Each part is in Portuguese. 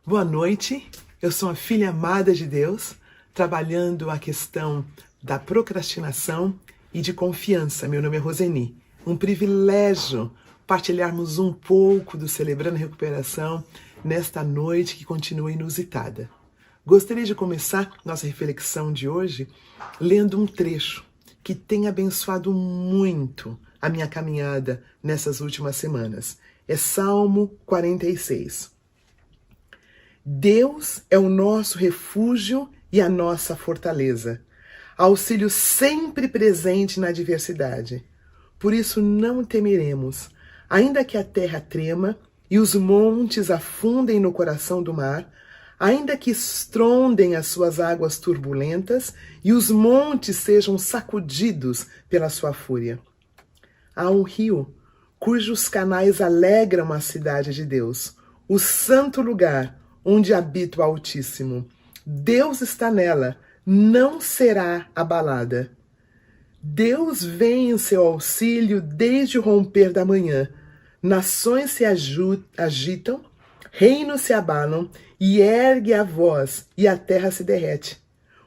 Boa noite, eu sou a filha amada de Deus, trabalhando a questão da procrastinação e de confiança. Meu nome é Roseni. Um privilégio partilharmos um pouco do Celebrando a Recuperação nesta noite que continua inusitada. Gostaria de começar nossa reflexão de hoje lendo um trecho que tem abençoado muito a minha caminhada nessas últimas semanas. É Salmo 46. Deus é o nosso refúgio e a nossa fortaleza, auxílio sempre presente na adversidade. Por isso não temeremos, ainda que a terra trema e os montes afundem no coração do mar, ainda que estrondem as suas águas turbulentas e os montes sejam sacudidos pela sua fúria. Há um rio cujos canais alegram a cidade de Deus, o santo lugar onde habita o Altíssimo. Deus está nela, não será abalada. Deus vem em seu auxílio desde o romper da manhã. Nações se agitam, reinos se abalam, e ergue a voz, e a terra se derrete.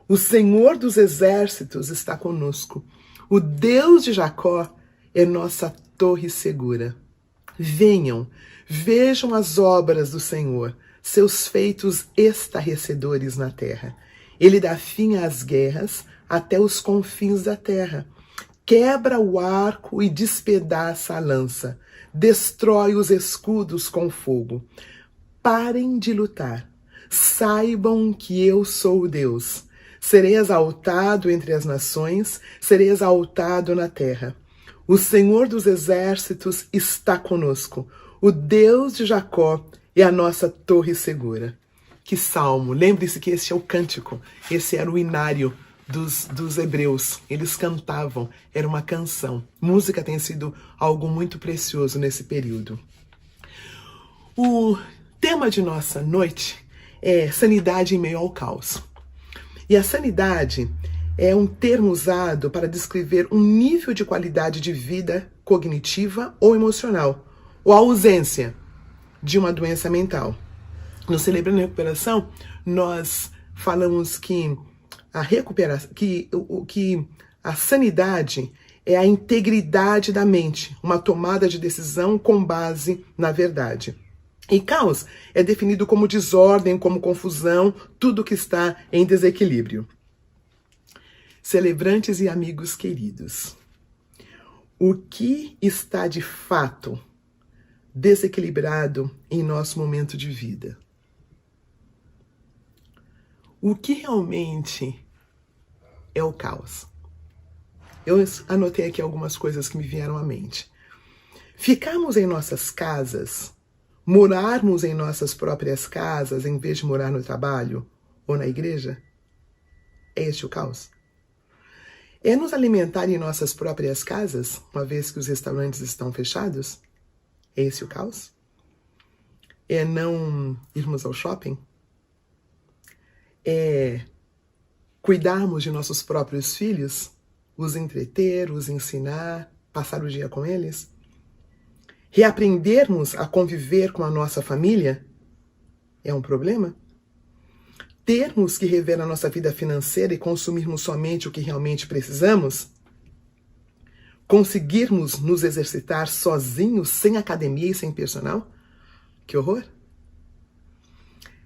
O Senhor dos exércitos está conosco. O Deus de Jacó é nossa torre segura. Venham, vejam as obras do Senhor, seus feitos estarrecedores na terra. Ele dá fim às guerras até os confins da terra. Quebra o arco e despedaça a lança. Destrói os escudos com fogo. Parem de lutar. Saibam que eu sou Deus. Serei exaltado entre as nações, serei exaltado na terra. O Senhor dos exércitos está conosco. O Deus de Jacó é a nossa torre segura. Que salmo! Lembre-se que esse é o cântico, esse era o inário dos hebreus. Eles cantavam, era uma canção. Música tem sido algo muito precioso nesse período. O tema de nossa noite é sanidade em meio ao caos. E a sanidade é um termo usado para descrever um nível de qualidade de vida cognitiva ou emocional, ou a ausência de uma doença mental. No Celebrando a Recuperação, nós falamos que a recuperação, que a sanidade é a integridade da mente, uma tomada de decisão com base na verdade. E caos é definido como desordem, como confusão, tudo que está em desequilíbrio. Celebrantes e amigos queridos, o que está de fato desequilibrado em nosso momento de vida? O que realmente é o caos? Eu anotei aqui algumas coisas que me vieram à mente. Ficarmos em nossas casas, morarmos em nossas próprias casas em vez de morar no trabalho ou na igreja? É este o caos? É nos alimentar em nossas próprias casas, uma vez que os restaurantes estão fechados? É esse o caos? É não irmos ao shopping? É cuidarmos de nossos próprios filhos? Os entreter, os ensinar, passar o dia com eles? Reaprendermos a conviver com a nossa família? É um problema? Termos que rever a nossa vida financeira e consumirmos somente o que realmente precisamos? Conseguirmos nos exercitar sozinhos, sem academia e sem personal? Que horror!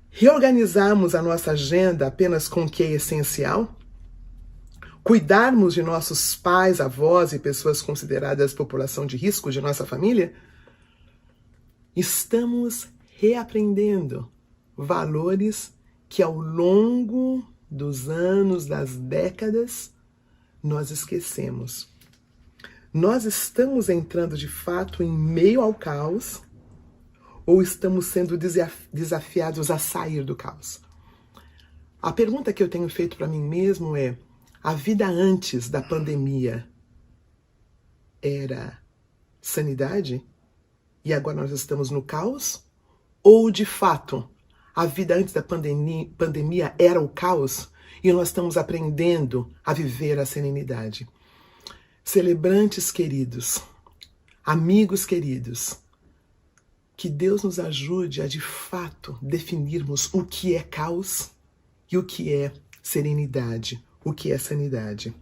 Reorganizarmos a nossa agenda apenas com o que é essencial? Cuidarmos de nossos pais, avós e pessoas consideradas população de risco de nossa família? Estamos reaprendendo valores que ao longo dos anos, das décadas, nós esquecemos. Nós estamos entrando de fato em meio ao caos ou estamos sendo desafiados a sair do caos? A pergunta que eu tenho feito para mim mesmo é: a vida antes da pandemia era sanidade e agora nós estamos no caos? Ou de fato a vida antes da pandemia era o caos e nós estamos aprendendo a viver a serenidade? Celebrantes queridos, amigos queridos, que Deus nos ajude a, de fato, definirmos o que é caos e o que é serenidade, o que é sanidade.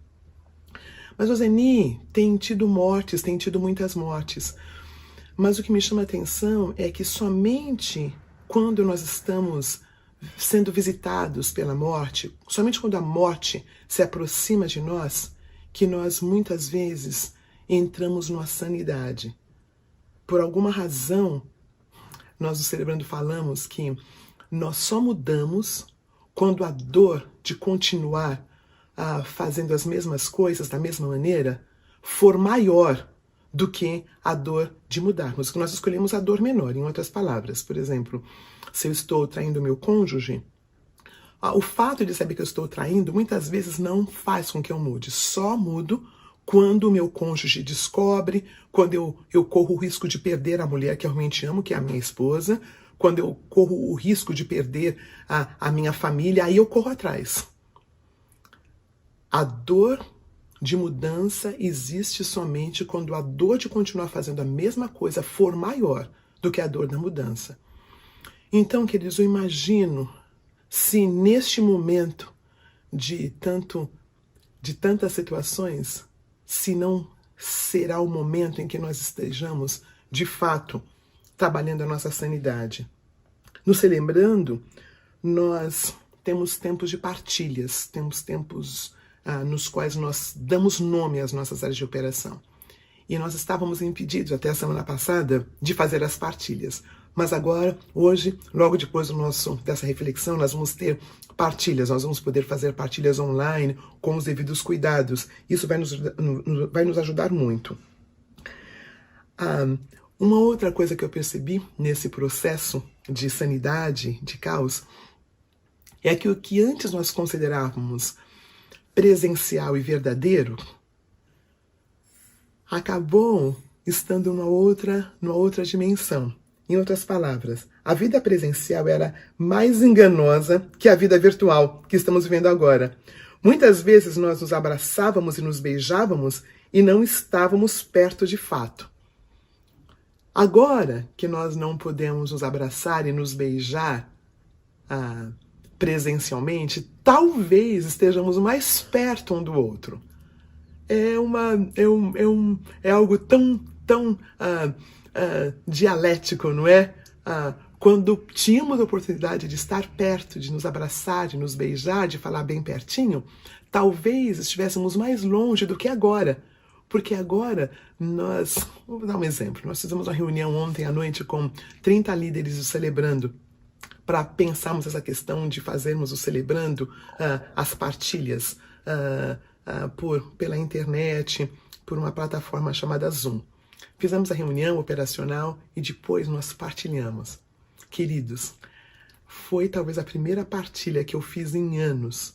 Mas, Roseni, tem tido mortes, tem tido muitas mortes. Mas o que me chama a atenção é que somente quando nós estamos sendo visitados pela morte, somente quando a morte se aproxima de nós, que nós muitas vezes entramos numa sanidade. Por alguma razão, nós no Celebrando falamos que nós só mudamos quando a dor de continuar fazendo as mesmas coisas da mesma maneira for maior do que a dor de mudarmos. Nós escolhemos a dor menor, em outras palavras. Por exemplo, se eu estou traindo meu cônjuge, o fato de saber que eu estou traindo muitas vezes não faz com que eu mude. Só mudo quando o meu cônjuge descobre, quando eu corro o risco de perder a mulher que eu realmente amo, que é a minha esposa, quando eu corro o risco de perder a minha família, aí eu corro atrás. A dor de mudança existe somente quando a dor de continuar fazendo a mesma coisa for maior do que a dor da mudança. Então, queridos, eu imagino se neste momento de tantas situações, se não será o momento em que nós estejamos, de fato, trabalhando a nossa sanidade. No Celebrando, nós temos tempos de partilhas, temos tempos nos quais nós damos nome às nossas áreas de operação. E nós estávamos impedidos, até a semana passada, de fazer as partilhas. Mas agora, hoje, logo depois dessa reflexão, nós vamos ter partilhas. Nós vamos poder fazer partilhas online com os devidos cuidados. Isso vai nos ajudar muito. Uma outra coisa que eu percebi nesse processo de sanidade, de caos, é que o que antes nós considerávamos presencial e verdadeiro acabou estando numa outra dimensão. Em outras palavras, a vida presencial era mais enganosa que a vida virtual que estamos vivendo agora. Muitas vezes nós nos abraçávamos e nos beijávamos e não estávamos perto de fato. Agora que nós não podemos nos abraçar e nos beijar presencialmente, talvez estejamos mais perto um do outro. É algo tão dialético, não é? Quando tínhamos a oportunidade de estar perto, de nos abraçar, de nos beijar, de falar bem pertinho, talvez estivéssemos mais longe do que agora. Porque agora vou dar um exemplo, nós fizemos uma reunião ontem à noite com 30 líderes do Celebrando, para pensarmos essa questão de fazermos o Celebrando, as partilhas pela internet, por uma plataforma chamada Zoom. Fizemos a reunião operacional e depois nós partilhamos. Queridos, foi talvez a primeira partilha que eu fiz em anos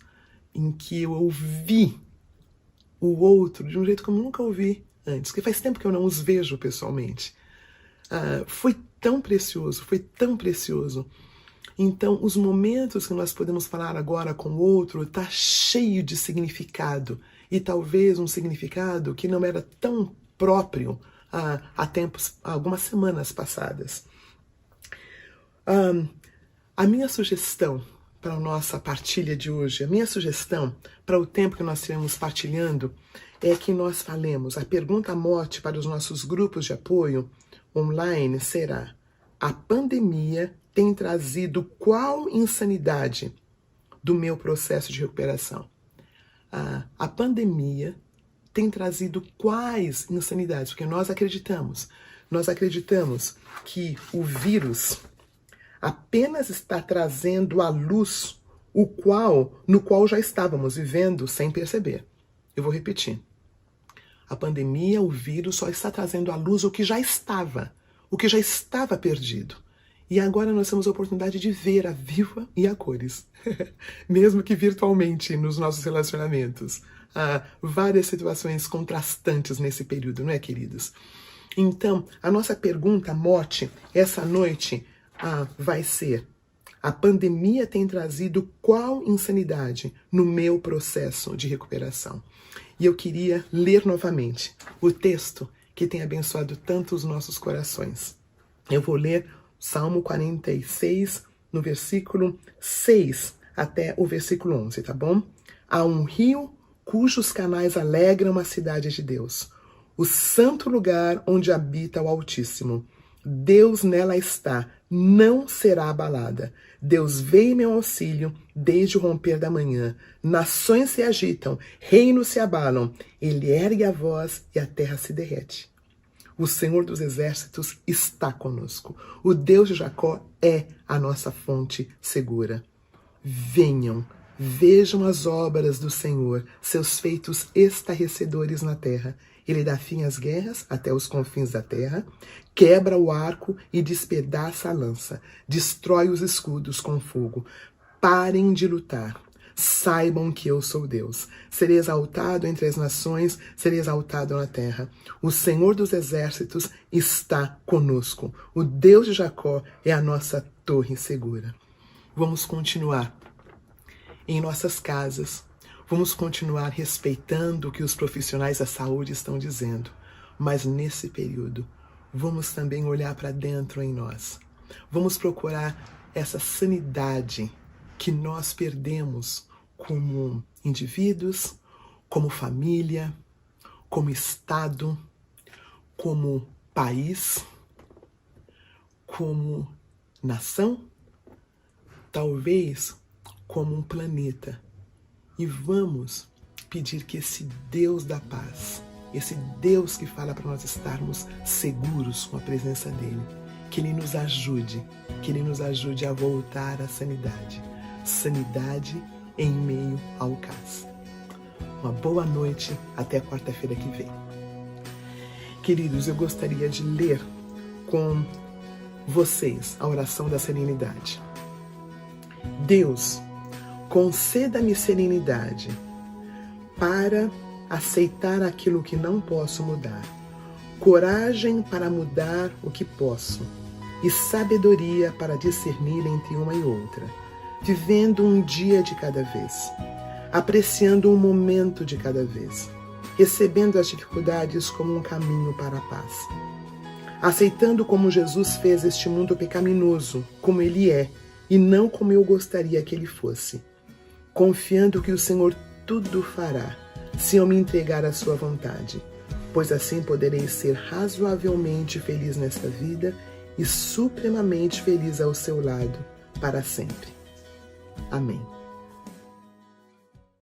em que eu ouvi o outro de um jeito que eu nunca ouvi antes, porque faz tempo que eu não os vejo pessoalmente. Foi tão precioso, foi tão precioso. Então, os momentos que nós podemos falar agora com o outro está cheio de significado. E talvez um significado que não era tão próprio há algumas semanas passadas. A minha sugestão para a nossa partilha de hoje, a minha sugestão para o tempo que nós estivemos partilhando, é que nós falemos, a pergunta-mote para os nossos grupos de apoio online será: a pandemia tem trazido qual insanidade do meu processo de recuperação? A pandemia tem trazido quais insanidades? Porque nós acreditamos que o vírus apenas está trazendo à luz no qual já estávamos vivendo sem perceber. Eu vou repetir. A pandemia, o vírus, só está trazendo à luz o que já estava perdido. E agora nós temos a oportunidade de ver a viva e a cores, mesmo que virtualmente nos nossos relacionamentos. Há várias situações contrastantes nesse período, não é, queridos? Então, a nossa pergunta-mote essa noite vai ser: a pandemia tem trazido qual insanidade no meu processo de recuperação? E eu queria ler novamente o texto que tem abençoado tanto os nossos corações. Eu vou ler Salmo 46, no versículo 6 até o versículo 11, tá bom? Há um rio cujos canais alegram a cidade de Deus, o santo lugar onde habita o Altíssimo. Deus nela está, não será abalada. Deus veio em meu auxílio desde o romper da manhã. Nações se agitam, reinos se abalam. Ele ergue a voz e a terra se derrete. O Senhor dos Exércitos está conosco. O Deus de Jacó é a nossa fonte segura. Venham, vejam as obras do Senhor, seus feitos estarrecedores na terra. Ele dá fim às guerras até os confins da terra, quebra o arco e despedaça a lança, destrói os escudos com fogo. Parem de lutar. Saibam que eu sou Deus. Serei exaltado entre as nações, serei exaltado na terra. O Senhor dos Exércitos está conosco. O Deus de Jacó é a nossa torre segura. Vamos continuar em nossas casas. Vamos continuar respeitando o que os profissionais da saúde estão dizendo. Mas nesse período, vamos também olhar para dentro em nós. Vamos procurar essa sanidade que nós perdemos como indivíduos, como família, como Estado, como país, como nação, talvez como um planeta. E vamos pedir que esse Deus da paz, esse Deus que fala para nós estarmos seguros com a presença dele, que ele nos ajude a voltar à sanidade. Sanidade em meio ao caos. Uma boa noite, até quarta-feira que vem. Queridos, eu gostaria de ler com vocês a oração da serenidade. Deus, conceda-me serenidade para aceitar aquilo que não posso mudar, coragem para mudar o que posso e sabedoria para discernir entre uma e outra, vivendo um dia de cada vez, apreciando um momento de cada vez, recebendo as dificuldades como um caminho para a paz, aceitando como Jesus fez este mundo pecaminoso, como ele é, e não como eu gostaria que ele fosse, confiando que o Senhor tudo fará, se eu me entregar à sua vontade, pois assim poderei ser razoavelmente feliz nesta vida e supremamente feliz ao seu lado para sempre. Amém.